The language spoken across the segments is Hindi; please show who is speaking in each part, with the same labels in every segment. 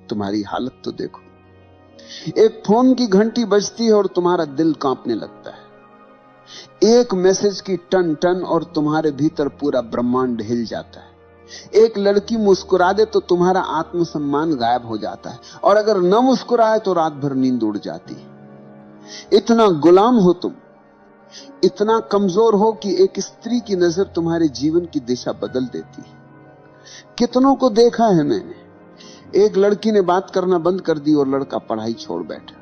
Speaker 1: तुम्हारी हालत तो देखो। एक फोन की घंटी बजती है और तुम्हारा दिल कांपने लगता है। एक मैसेज की टन टन और तुम्हारे भीतर पूरा ब्रह्मांड हिल जाता है। एक लड़की मुस्कुरा दे तो तुम्हारा आत्मसम्मान गायब हो जाता है, और अगर न मुस्कुराए तो रात भर नींद उड़ जाती है। इतना गुलाम हो तुम, इतना कमजोर हो कि एक स्त्री की नजर तुम्हारे जीवन की दिशा बदल देती है। कितनों को देखा है मैंने, एक लड़की ने बात करना बंद कर दी और लड़का पढ़ाई छोड़ बैठा।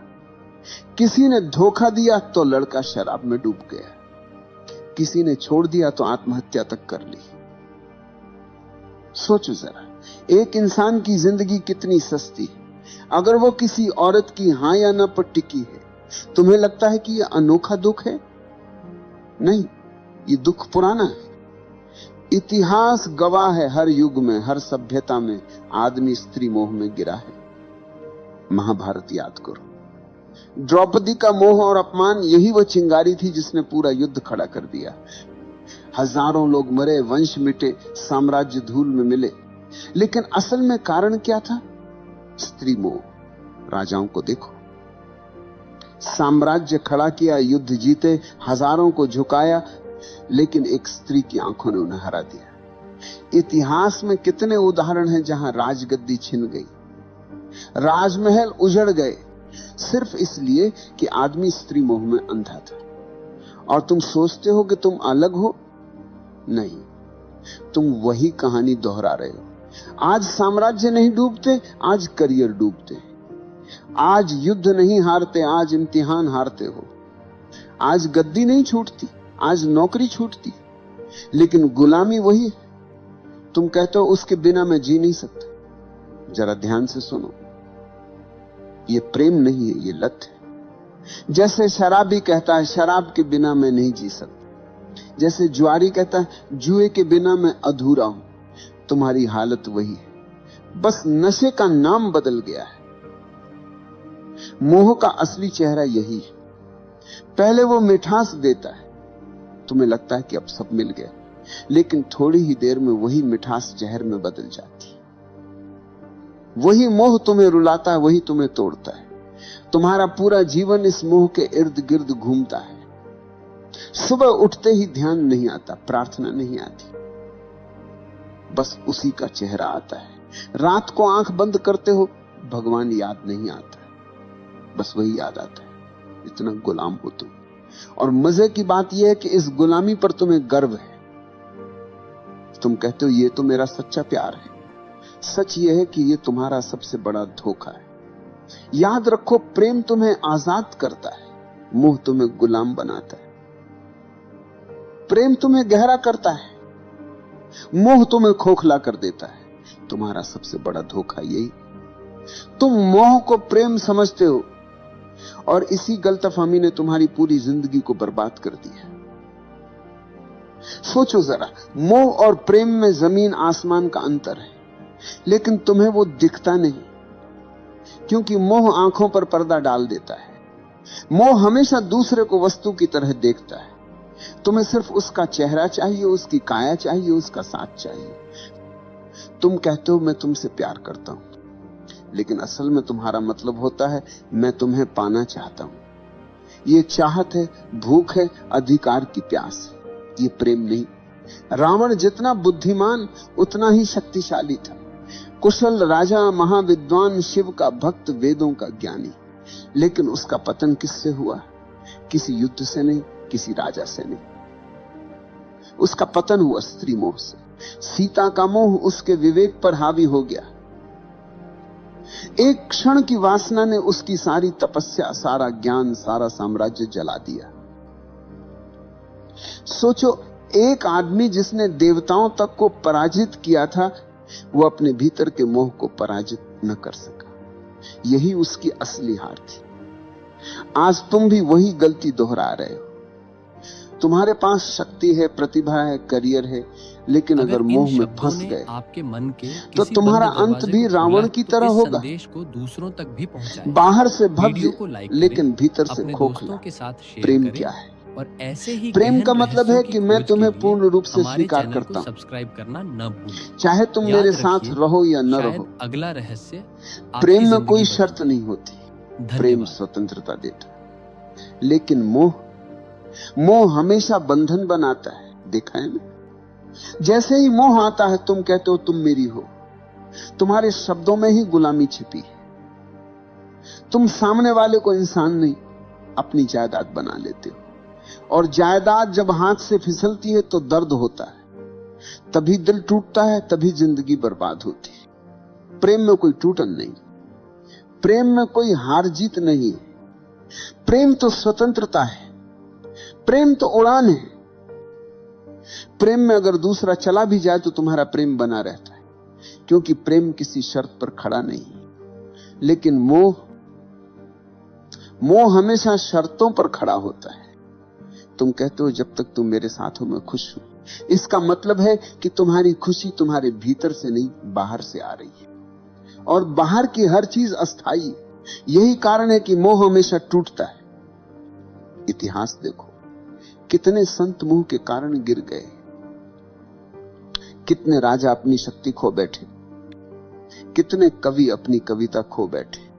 Speaker 1: किसी ने धोखा दिया तो लड़का शराब में डूब गया। किसी ने छोड़ दिया तो आत्महत्या तक कर ली। सोचो जरा, एक इंसान की जिंदगी कितनी सस्ती है। अगर वो किसी औरत की हां या ना पर टिकी है, तुम्हें लगता है कि यह अनोखा दुख है? नहीं, ये दुख पुराना है। इतिहास गवाह है, हर युग में, हर सभ्यता में आदमी स्त्री मोह में गिरा है। महाभारत याद करो, द्रौपदी का मोह और अपमान, यही वो चिंगारी थी जिसने पूरा युद्ध खड़ा कर दिया। हजारों लोग मरे, वंश मिटे, साम्राज्य धूल में मिले, लेकिन असल में कारण क्या था? स्त्री मोह। राजाओं को देखो, साम्राज्य खड़ा किया, युद्ध जीते, हजारों को झुकाया, लेकिन एक स्त्री की आंखों ने उन्हें हरा दिया। इतिहास में कितने उदाहरण हैं जहां राजगद्दी छिन गई, राजमहल उजड़ गए, सिर्फ इसलिए कि आदमी स्त्री मोह में अंधा था। और तुम सोचते हो कि तुम अलग हो? नहीं, तुम वही कहानी दोहरा रहे हो। आज साम्राज्य नहीं डूबते, आज करियर डूबते। आज युद्ध नहीं हारते, आज इम्तिहान हारते हो। आज गद्दी नहीं छूटती, आज नौकरी छूटती, लेकिन गुलामी वही है। तुम कहते हो उसके बिना मैं जी नहीं सकता। जरा ध्यान से सुनो, ये प्रेम नहीं है, ये लत है। जैसे शराबी कहता है शराब के बिना मैं नहीं जी सकता, जैसे जुआरी कहता है जुए के बिना मैं अधूरा हूं, तुम्हारी हालत वही है, बस नशे का नाम बदल गया है। मोह का असली चेहरा यही है। पहले वो मिठास देता है, तुम्हें लगता है कि अब सब मिल गया, लेकिन थोड़ी ही देर में वही मिठास जहर में बदल जाती है। वही मोह तुम्हें रुलाता है, वही तुम्हें तोड़ता है। तुम्हारा पूरा जीवन इस मोह के इर्द गिर्द घूमता है। सुबह उठते ही ध्यान नहीं आता, प्रार्थना नहीं आती, बस उसी का चेहरा आता है। रात को आंख बंद करते हो, भगवान याद नहीं आता, बस वही याद आता है। इतना गुलाम हो तुम। और मजे की बात यह है कि इस गुलामी पर तुम्हें गर्व है। तुम कहते हो ये तो मेरा सच्चा प्यार है। सच यह है कि यह तुम्हारा सबसे बड़ा धोखा है। याद रखो, प्रेम तुम्हें आजाद करता है, मोह तुम्हें गुलाम बनाता है। प्रेम तुम्हें गहरा करता है, मोह तुम्हें खोखला कर देता है। तुम्हारा सबसे बड़ा धोखा यही। तुम मोह को प्रेम समझते हो, और इसी गलतफहमी ने तुम्हारी पूरी जिंदगी को बर्बाद कर दिया। सोचो जरा, मोह और प्रेम में जमीन आसमान का अंतर है, लेकिन तुम्हें वो दिखता नहीं, क्योंकि मोह आंखों पर पर्दा डाल देता है। मोह हमेशा दूसरे को वस्तु की तरह देखता है। तुम्हें सिर्फ उसका चेहरा चाहिए, उसकी काया चाहिए, उसका साथ चाहिए। तुम कहते हो मैं तुमसे प्यार करता हूं, लेकिन असल में तुम्हारा मतलब होता है मैं तुम्हें पाना चाहता हूं। ये चाहत है, भूख है, अधिकार की प्यास है, ये प्रेम नहीं। रावण जितना बुद्धिमान उतना ही शक्तिशाली था। कुशल राजा, महाविद्वान, शिव का भक्त, वेदों का ज्ञानी, लेकिन उसका पतन किससे हुआ? किसी युद्ध से नहीं, किसी राजा से नहीं। उसका पतन हुआ स्त्री मोह से। सीता का मोह उसके विवेक पर हावी हो गया। एक क्षण की वासना ने उसकी सारी तपस्या, सारा ज्ञान, सारा साम्राज्य जला दिया। सोचो, एक आदमी जिसने देवताओं तक को पराजित किया था, वो अपने भीतर के मोह को पराजित न कर सका। यही उसकी असली हार थी। आज तुम भी वही गलती दोहरा रहे हो। तुम्हारे पास शक्ति है, प्रतिभा है, करियर है, लेकिन अगर मोह में फंस गए
Speaker 2: आपके मन के
Speaker 1: तो तुम्हारा अंत भी रावण की तरह होगा।
Speaker 2: संदेश को दूसरों तक भी पहुंचाएं।
Speaker 1: बाहर से भव्य, लेकिन भीतर से खोखला। प्रेम क्या है?
Speaker 2: और ऐसे ही
Speaker 1: प्रेम का मतलब है कि मैं तुम्हें पूर्ण रूप से स्वीकार करता हूं,
Speaker 2: सब्सक्राइब करना न भूलें।
Speaker 1: चाहे तुम मेरे साथ रहो या न रहो।
Speaker 2: अगला रहस्य
Speaker 1: प्रेम में कोई शर्त नहीं होती, प्रेम स्वतंत्रता देता। लेकिन मोह हमेशा बंधन बनाता है, देखा है ना? जैसे ही मोह आता है तुम कहते हो तुम मेरी हो, तुम्हारे शब्दों में ही गुलामी छिपी है। तुम सामने वाले को इंसान नहीं, अपनी जायदाद बना लेते हो, और जायदाद जब हाथ से फिसलती है तो दर्द होता है, तभी दिल टूटता है, तभी जिंदगी बर्बाद होती है। प्रेम में कोई टूटन नहीं, प्रेम में कोई हार जीत नहीं है। प्रेम तो स्वतंत्रता है, प्रेम तो उड़ान है। प्रेम में अगर दूसरा चला भी जाए तो तुम्हारा प्रेम बना रहता है, क्योंकि प्रेम किसी शर्त पर खड़ा नहीं। लेकिन मोह हमेशा शर्तों पर खड़ा होता है। तुम कहते हो जब तक तुम मेरे साथ हो मैं खुश हूं। इसका मतलब है कि तुम्हारी खुशी तुम्हारे भीतर से नहीं, बाहर से आ रही है, और बाहर की हर चीज अस्थाई है। यही कारण है कि मोह हमेशा टूटता है। इतिहास देखो, कितने संत मोह के कारण गिर गए, कितने राजा अपनी शक्ति खो बैठे, कितने कवि अपनी कविता खो बैठे,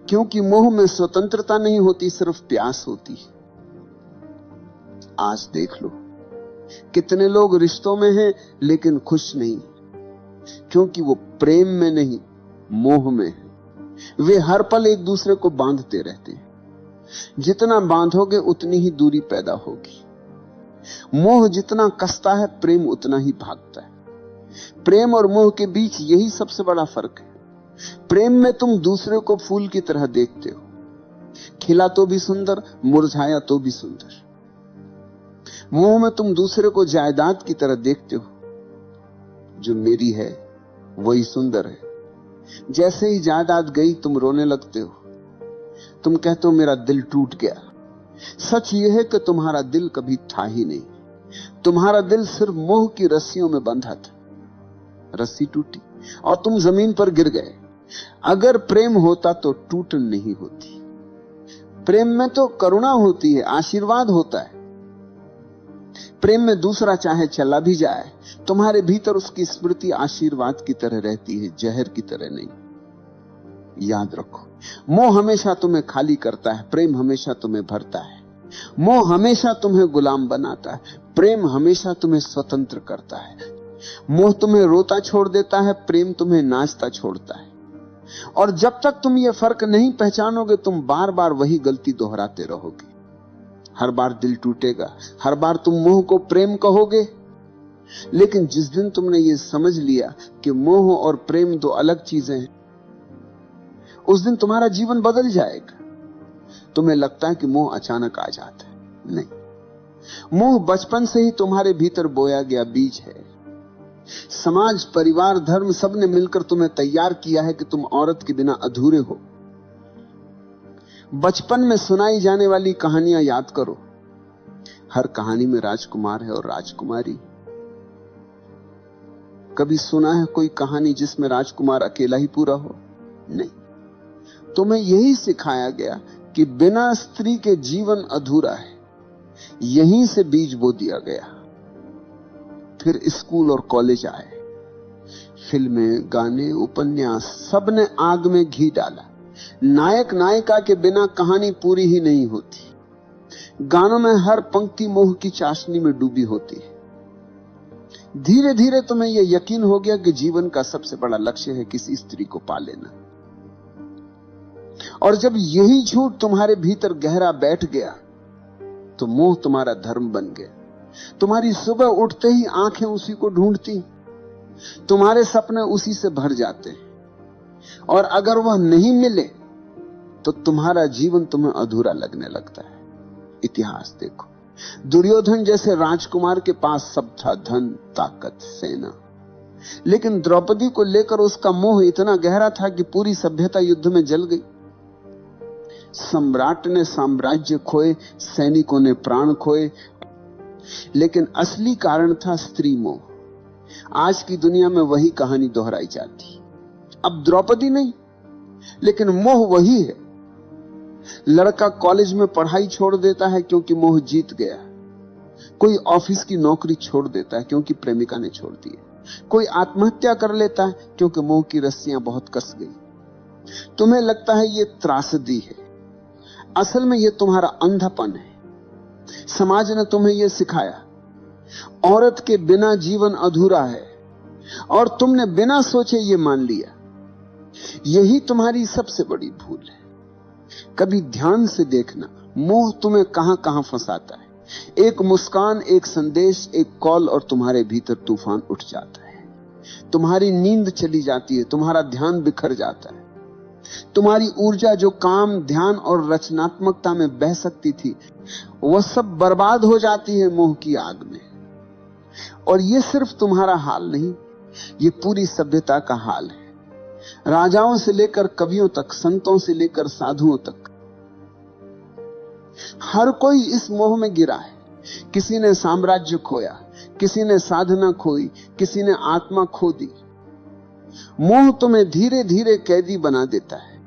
Speaker 1: क्योंकि मोह में स्वतंत्रता नहीं होती, सिर्फ प्यास होती है। आज देख लो, कितने लोग रिश्तों में हैं लेकिन खुश नहीं, क्योंकि वो प्रेम में नहीं, मोह में है। वे हर पल एक दूसरे को बांधते रहते हैं। जितना बांधोगे उतनी ही दूरी पैदा होगी। मोह जितना कसता है, प्रेम उतना ही भागता है। प्रेम और मोह के बीच यही सबसे बड़ा फर्क है। प्रेम में तुम दूसरे को फूल की तरह देखते हो, खिला तो भी सुंदर, मुरझाया तो भी सुंदर। मोह में तुम दूसरे को जायदाद की तरह देखते हो, जो मेरी है वही सुंदर है। जैसे ही जायदाद गई तुम रोने लगते हो, तुम कहते हो मेरा दिल टूट गया। सच यह है कि तुम्हारा दिल कभी था ही नहीं, तुम्हारा दिल सिर्फ मोह की रस्सियों में बंधा था। रस्सी टूटी और तुम जमीन पर गिर गए। अगर प्रेम होता तो टूटन नहीं होती। प्रेम में तो करुणा होती है, आशीर्वाद होता है। प्रेम में दूसरा चाहे चला भी जाए, तुम्हारे भीतर उसकी स्मृति आशीर्वाद की तरह रहती है, जहर की तरह नहीं। याद रखो, मोह हमेशा तुम्हें खाली करता है, प्रेम हमेशा तुम्हें भरता है। मोह हमेशा तुम्हें गुलाम बनाता है, प्रेम हमेशा तुम्हें स्वतंत्र करता है। मोह तुम्हें रोता छोड़ देता है, प्रेम तुम्हें नाचता छोड़ता है। और जब तक तुम ये फर्क नहीं पहचानोगे, तुम बार बार वही गलती दोहराते रहोगे। हर बार दिल टूटेगा, हर बार तुम मोह को प्रेम कहोगे। लेकिन जिस दिन तुमने ये समझ लिया कि मोह और प्रेम दो अलग चीजें हैं, उस दिन तुम्हारा जीवन बदल जाएगा। तुम्हें लगता है कि मोह अचानक आ जाता है, नहीं। मोह बचपन से ही तुम्हारे भीतर बोया गया बीज है। समाज, परिवार, धर्म सबने मिलकर तुम्हें तैयार किया है कि तुम औरत के बिना अधूरे हो। बचपन में सुनाई जाने वाली कहानियां याद करो। हर कहानी में राजकुमार है और राजकुमारी। कभी सुना है कोई कहानी जिसमें राजकुमार अकेला ही पूरा हो? नहीं। तुम्हें यही सिखाया गया कि बिना स्त्री के जीवन अधूरा है। यहीं से बीज बो दिया गया। फिर स्कूल और कॉलेज आए, फिल्में, गाने, उपन्यास, सबने आग में घी डाला। नायक नायिका के बिना कहानी पूरी ही नहीं होती। गानों में हर पंक्ति मोह की चाशनी में डूबी होती है। धीरे धीरे तुम्हें यह यकीन हो गया कि जीवन का सबसे बड़ा लक्ष्य है किसी स्त्री को पा लेना। और जब यही झूठ तुम्हारे भीतर गहरा बैठ गया, तो मोह तुम्हारा धर्म बन गया। तुम्हारी सुबह उठते ही आंखें उसी को ढूंढती, तुम्हारे सपने उसी से भर जाते हैं, और अगर वह नहीं मिले तो तुम्हारा जीवन तुम्हें अधूरा लगने लगता है। इतिहास देखो, दुर्योधन जैसे राजकुमार के पास सब था, धन, ताकत, सेना, लेकिन द्रौपदी को लेकर उसका मोह इतना गहरा था कि पूरी सभ्यता युद्ध में जल गई। सम्राट ने साम्राज्य खोए, सैनिकों ने प्राण खोए, लेकिन असली कारण था स्त्री मोह। आज की दुनिया में वही कहानी दोहराई जाती। अब द्रौपदी नहीं, लेकिन मोह वही है। लड़का कॉलेज में पढ़ाई छोड़ देता है क्योंकि मोह जीत गया। कोई ऑफिस की नौकरी छोड़ देता है क्योंकि प्रेमिका ने छोड़ दी। कोई आत्महत्या कर लेता है क्योंकि मोह की रस्सियां बहुत कस गई। तुम्हें लगता है ये त्रासदी है, असल में ये तुम्हारा अंधापन है। समाज ने तुम्हें यह सिखाया, औरत के बिना जीवन अधूरा है, और तुमने बिना सोचे ये मान लिया। यही तुम्हारी सबसे बड़ी भूल है। कभी ध्यान से देखना, मोह तुम्हें कहां कहां फंसाता है। एक मुस्कान, एक संदेश, एक कॉल, और तुम्हारे भीतर तूफान उठ जाता है। तुम्हारी नींद चली जाती है, तुम्हारा ध्यान बिखर जाता है। तुम्हारी ऊर्जा जो काम, ध्यान और रचनात्मकता में बह सकती थी, वह सब बर्बाद हो जाती है मोह की आग में। और यह सिर्फ तुम्हारा हाल नहीं, ये पूरी सभ्यता का हाल है। राजाओं से लेकर कवियों तक, संतों से लेकर साधुओं तक, हर कोई इस मोह में गिरा है। किसी ने साम्राज्य खोया, किसी ने साधना खोई, किसी ने आत्मा खो दी। मोह तुम्हें धीरे धीरे कैदी बना देता है।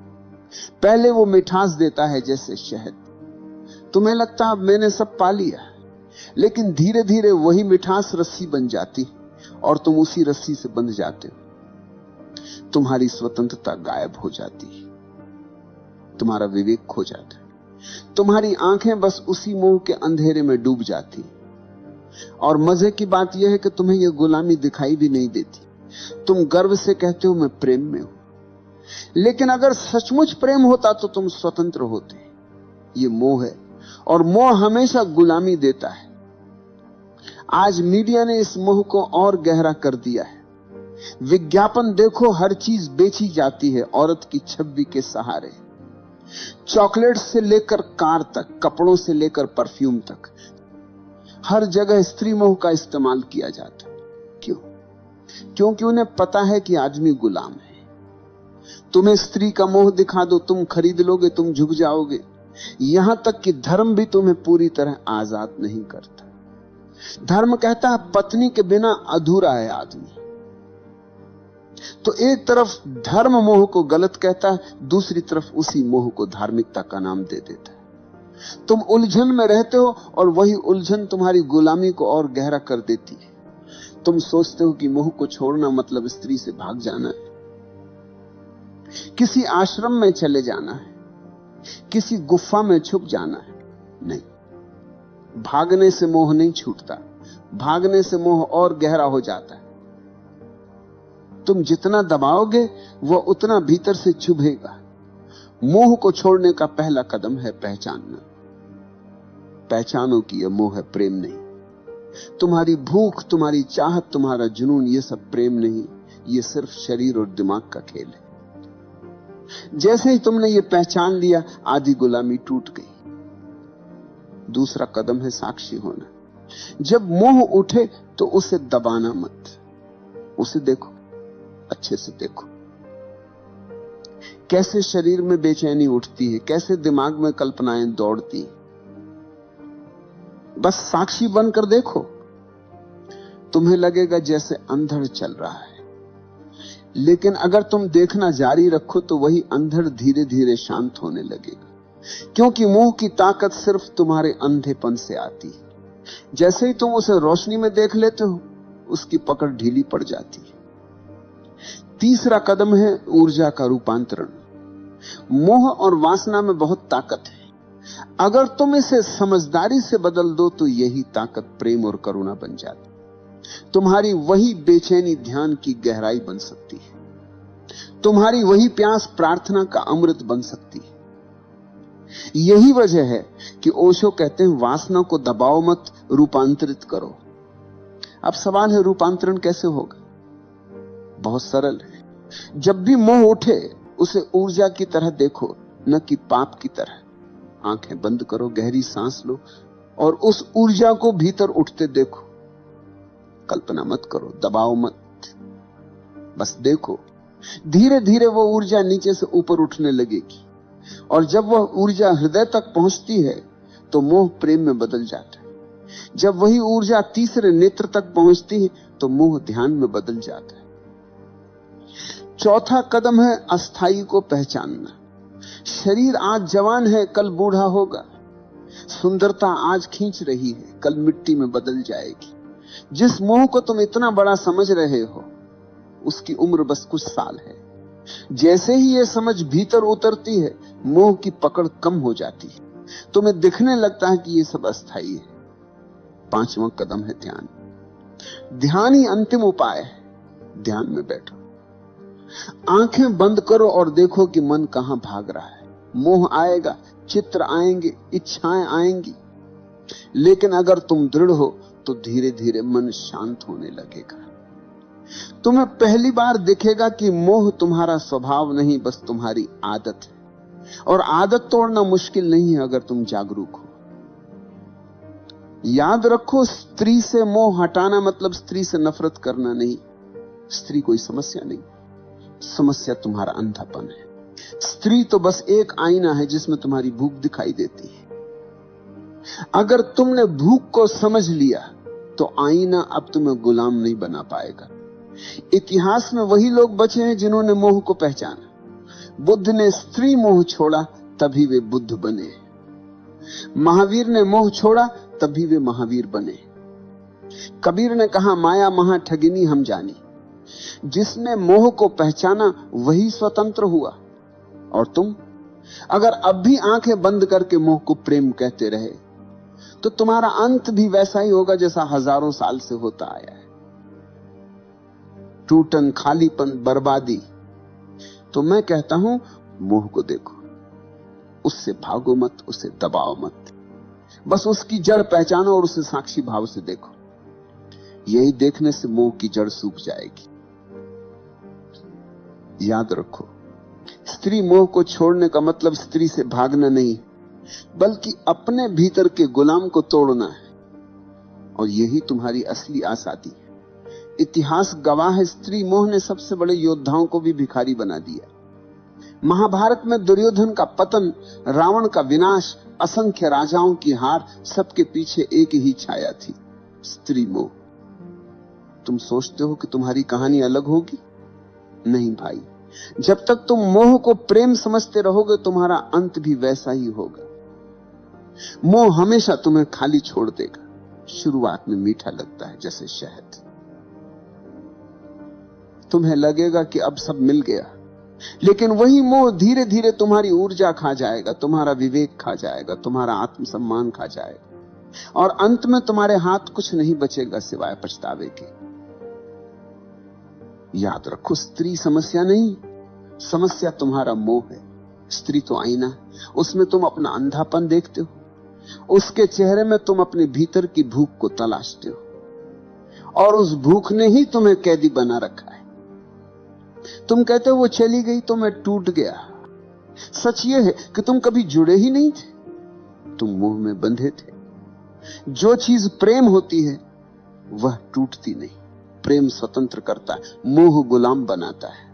Speaker 1: पहले वो मिठास देता है जैसे शहद। तुम्हें लगता है अब मैंने सब पा लिया, लेकिन धीरे धीरे वही मिठास रस्सी बन जाती और तुम उसी रस्सी से बंध जाते हो। तुम्हारी स्वतंत्रता गायब हो जाती है, तुम्हारा विवेक खो जाता है, तुम्हारी आंखें बस उसी मोह के अंधेरे में डूब जाती। और मजे की बात यह है कि तुम्हें यह गुलामी दिखाई भी नहीं देती। तुम गर्व से कहते हो मैं प्रेम में हूं, लेकिन अगर सचमुच प्रेम होता तो तुम स्वतंत्र होते। ये मोह है, और मोह हमेशा गुलामी देता है। आज मीडिया ने इस मोह को और गहरा कर दिया है। विज्ञापन देखो, हर चीज बेची जाती है औरत की छवि के सहारे। चॉकलेट से लेकर कार तक, कपड़ों से लेकर परफ्यूम तक, हर जगह स्त्री मोह का इस्तेमाल किया जाता है। क्यों? क्योंकि उन्हें पता है कि आदमी गुलाम है। तुम्हें स्त्री का मोह दिखा दो, तुम खरीद लोगे, तुम झुक जाओगे। यहां तक कि धर्म भी तुम्हें पूरी तरह आजाद नहीं करता। धर्म कहता है पत्नी के बिना अधूरा है आदमी। तो एक तरफ धर्म मोह को गलत कहता है, दूसरी तरफ उसी मोह को धार्मिकता का नाम दे देता है। तुम उलझन में रहते हो और वही उलझन तुम्हारी गुलामी को और गहरा कर देती है। तुम सोचते हो कि मोह को छोड़ना मतलब स्त्री से भाग जाना है, किसी आश्रम में चले जाना है, किसी गुफा में छुप जाना है। नहीं, भागने से मोह नहीं छूटता, भागने से मोह और गहरा हो जाता है। तुम जितना दबाओगे वह उतना भीतर से चुभेगा। मोह को छोड़ने का पहला कदम है पहचानना। पहचानो कि यह मोह है, प्रेम नहीं। तुम्हारी भूख, तुम्हारी चाहत, तुम्हारा जुनून, यह सब प्रेम नहीं, यह सिर्फ शरीर और दिमाग का खेल है। जैसे ही तुमने यह पहचान लिया, आधी गुलामी टूट गई। दूसरा कदम है साक्षी होना। जब मोह उठे तो उसे दबाना मत, उसे देखो, अच्छे से देखो। कैसे शरीर में बेचैनी उठती है, कैसे दिमाग में कल्पनाएं दौड़ती हैं। बस साक्षी बनकर देखो। तुम्हें लगेगा जैसे अंधड़ चल रहा है, लेकिन अगर तुम देखना जारी रखो तो वही अंधड़ धीरे धीरे शांत होने लगेगा। क्योंकि मोह की ताकत सिर्फ तुम्हारे अंधेपन से आती है। जैसे ही तुम उसे रोशनी में देख लेते हो, उसकी पकड़ ढीली पड़ जाती है। तीसरा कदम है ऊर्जा का रूपांतरण। मोह और वासना में बहुत ताकत है। अगर तुम इसे समझदारी से बदल दो तो यही ताकत प्रेम और करुणा बन जाती। तुम्हारी वही बेचैनी ध्यान की गहराई बन सकती है। तुम्हारी वही प्यास प्रार्थना का अमृत बन सकती है। यही वजह है कि ओशो कहते हैं वासना को दबाओ मत, रूपांतरित करो। अब सवाल है रूपांतरण कैसे होगा? बहुत सरल है। जब भी मोह उठे उसे ऊर्जा की तरह देखो, न कि पाप की तरह। आंखें बंद करो, गहरी सांस लो और उस ऊर्जा को भीतर उठते देखो। कल्पना मत करो, दबाओ मत, बस देखो। धीरे धीरे वो ऊर्जा नीचे से ऊपर उठने लगेगी, और जब वह ऊर्जा हृदय तक पहुंचती है तो मोह प्रेम में बदल जाता है। जब वही ऊर्जा तीसरे नेत्र तक पहुंचती है तो मोह ध्यान में बदल जाता है। चौथा कदम है अस्थाई को पहचानना। शरीर आज जवान है, कल बूढ़ा होगा। सुंदरता आज खींच रही है, कल मिट्टी में बदल जाएगी। जिस मोह को तुम इतना बड़ा समझ रहे हो, उसकी उम्र बस कुछ साल है। जैसे ही यह समझ भीतर उतरती है, मोह की पकड़ कम हो जाती है। तुम्हें दिखने लगता है कि यह सब अस्थाई है। 5वां कदम है ध्यान। ध्यान ही अंतिम उपाय है। ध्यान में बैठो, आंखें बंद करो और देखो कि मन कहां भाग रहा है। मोह आएगा, चित्र आएंगे, इच्छाएं आएंगी, लेकिन अगर तुम दृढ़ हो तो धीरे धीरे मन शांत होने लगेगा। तुम्हें पहली बार दिखेगा कि मोह तुम्हारा स्वभाव नहीं, बस तुम्हारी आदत है। और आदत तोड़ना मुश्किल नहीं है अगर तुम जागरूक हो। याद रखो, स्त्री से मोह हटाना मतलब स्त्री से नफरत करना नहीं। स्त्री कोई समस्या नहीं, समस्या तुम्हारा अंधापन है। स्त्री तो बस एक आईना है जिसमें तुम्हारी भूख दिखाई देती है। अगर तुमने भूख को समझ लिया तो आईना अब तुम्हें गुलाम नहीं बना पाएगा। इतिहास में वही लोग बचे हैं जिन्होंने मोह को पहचाना। बुद्ध ने स्त्री मोह छोड़ा, तभी वे बुद्ध बने। महावीर ने मोह छोड़ा, तभी वे महावीर बने। कबीर ने कहा, माया महा ठगिनी हम जानी। जिसने मोह को पहचाना वही स्वतंत्र हुआ। और तुम अगर अब भी आंखें बंद करके मोह को प्रेम कहते रहे तो तुम्हारा अंत भी वैसा ही होगा जैसा हजारों साल से होता आया है। टूटन, खालीपन, बर्बादी। तो मैं कहता हूं, मोह को देखो, उससे भागो मत, उसे दबाओ मत, बस उसकी जड़ पहचानो और उसे साक्षी भाव से देखो। यही देखने से मोह की जड़ सूख जाएगी। याद रखो, स्त्री मोह को छोड़ने का मतलब स्त्री से भागना नहीं, बल्कि अपने भीतर के गुलाम को तोड़ना है। और यही तुम्हारी असली आजादी है। इतिहास गवाह है, स्त्री मोह ने सबसे बड़े योद्धाओं को भी भिखारी बना दिया। महाभारत में दुर्योधन का पतन, रावण का विनाश, असंख्य राजाओं की हार, सबके पीछे एक ही छाया थी, स्त्री मोह। तुम सोचते हो कि तुम्हारी कहानी अलग होगी? नहीं भाई, जब तक तुम मोह को प्रेम समझते रहोगे तुम्हारा अंत भी वैसा ही होगा। मोह हमेशा तुम्हें खाली छोड़ देगा। शुरुआत में मीठा लगता है जैसे शहद। तुम्हें लगेगा कि अब सब मिल गया, लेकिन वही मोह धीरे धीरे तुम्हारी ऊर्जा खा जाएगा, तुम्हारा विवेक खा जाएगा, तुम्हारा आत्मसम्मान खा जाएगा, और अंत में तुम्हारे हाथ कुछ नहीं बचेगा सिवाय पछतावे के। याद रखो, स्त्री समस्या नहीं, समस्या तुम्हारा मोह है। स्त्री तो आईना, उसमें तुम अपना अंधापन देखते हो, उसके चेहरे में तुम अपने भीतर की भूख को तलाशते हो, और उस भूख ने ही तुम्हें कैदी बना रखा है। तुम कहते हो वो चली गई तो मैं टूट गया। सच ये है कि तुम कभी जुड़े ही नहीं थे, तुम मोह में बंधे थे। जो चीज प्रेम होती है वह टूटती नहीं। प्रेम स्वतंत्र करता है, मोह गुलाम बनाता है।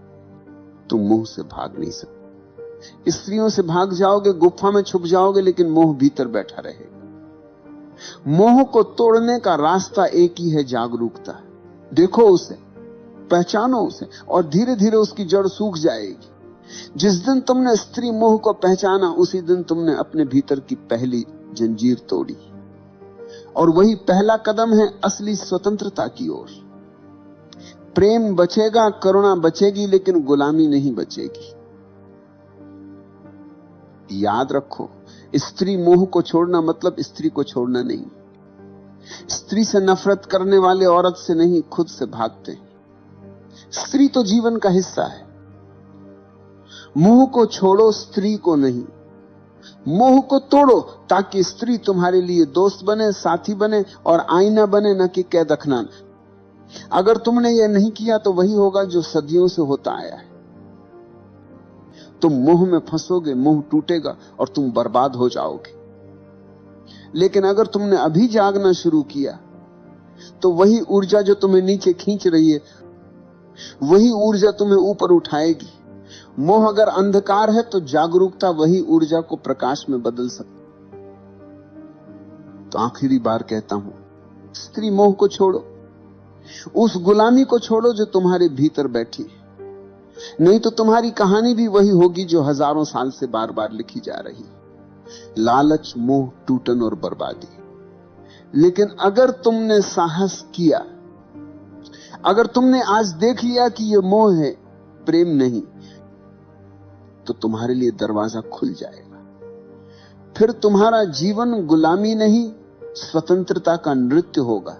Speaker 1: तुम मोह से भाग नहीं सकते। स्त्रियों से भाग जाओगे, गुफा में छुप जाओगे, लेकिन मोह भीतर बैठा रहेगा। मोह को तोड़ने का रास्ता एक ही है, जागरूकता। देखो उसे, पहचानो उसे, और धीरे धीरे उसकी जड़ सूख जाएगी। जिस दिन तुमने स्त्री मोह को पहचाना, उसी दिन तुमने अपने भीतर की पहली जंजीर तोड़ी, और वही पहला कदम है असली स्वतंत्रता की ओर। प्रेम बचेगा, करुणा बचेगी, लेकिन गुलामी नहीं बचेगी। याद रखो, स्त्री मोह को छोड़ना मतलब स्त्री को छोड़ना नहीं। स्त्री से नफरत करने वाले औरत से नहीं, खुद से भागते हैं। स्त्री तो जीवन का हिस्सा है। मोह को छोड़ो, स्त्री को नहीं। मोह को तोड़ो ताकि स्त्री तुम्हारे लिए दोस्त बने, साथी बने और आईना बने, न कि कैद अखनान। अगर तुमने यह नहीं किया तो वही होगा जो सदियों से होता आया है। तुम मोह में फंसोगे, मोह टूटेगा और तुम बर्बाद हो जाओगे। लेकिन अगर तुमने अभी जागना शुरू किया तो वही ऊर्जा जो तुम्हें नीचे खींच रही है, वही ऊर्जा तुम्हें ऊपर उठाएगी। मोह अगर अंधकार है तो जागरूकता वही ऊर्जा को प्रकाश में बदल सकती। तो आखिरी बार कहता हूं, स्त्री मोह को छोड़ो, उस गुलामी को छोड़ो जो तुम्हारे भीतर बैठी है। नहीं तो तुम्हारी कहानी भी वही होगी जो हजारों साल से बार बार लिखी जा रही, लालच, मोह, टूटन और बर्बादी। लेकिन अगर तुमने साहस किया, अगर तुमने आज देख लिया कि यह मोह है, प्रेम नहीं, तो तुम्हारे लिए दरवाजा खुल जाएगा। फिर तुम्हारा जीवन गुलामी नहीं, स्वतंत्रता का नृत्य होगा।